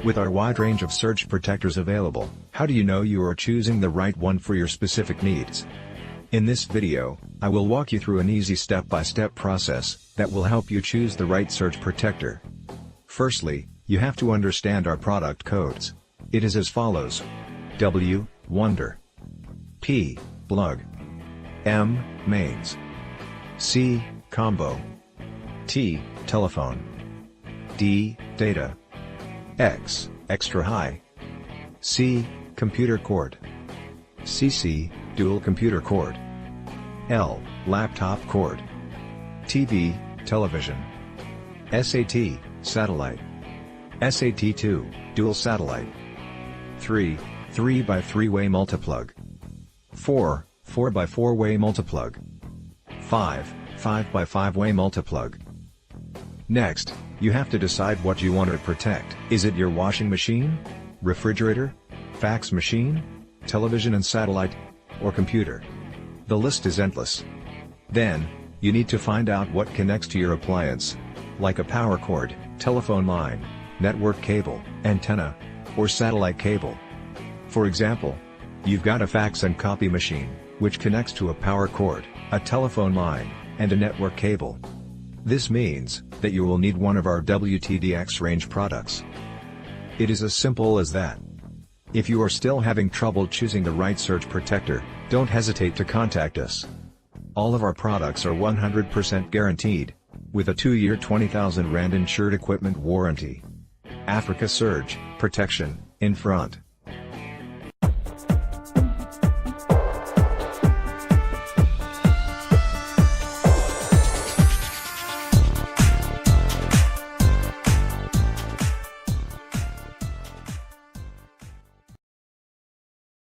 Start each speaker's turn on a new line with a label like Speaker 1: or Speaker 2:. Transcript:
Speaker 1: With our wide range of surge protectors available, how do you know you are choosing the right one for your specific needs? In this video, I will walk you through an easy step-by-step process that will help you choose the right surge protector. Firstly, you have to understand our product codes. It is as follows: W, Wonder; P, Plug; M, Mains; C, Combo; T, Telephone; D, Data; X, Extra High; C, Computer Cord; CC, Dual Computer Cord; L, Laptop Cord; TV, Television; SAT, Satellite; SAT2, Dual Satellite; 3, 3x3-way multiplug; 4, 4x4-way multiplug; 5, 5x5-way multiplug. Next, you have to decide what you want to protect. Is it your washing machine, refrigerator, fax machine, television and satellite, or computer? The list is endless. Then, you need to find out what connects to your appliance, like a power cord, telephone line, network cable, antenna, or satellite cable. For example, you've got a fax and copy machine, which connects to a power cord, a telephone line, and a network cable. This means that you will need one of our WTDX range products. It is as simple as that. If you are still having trouble choosing the right surge protector, don't hesitate to contact us. All of our products are 100% guaranteed, with a 2-year 20,000 Rand insured equipment warranty. Africa Surge Protection, in front.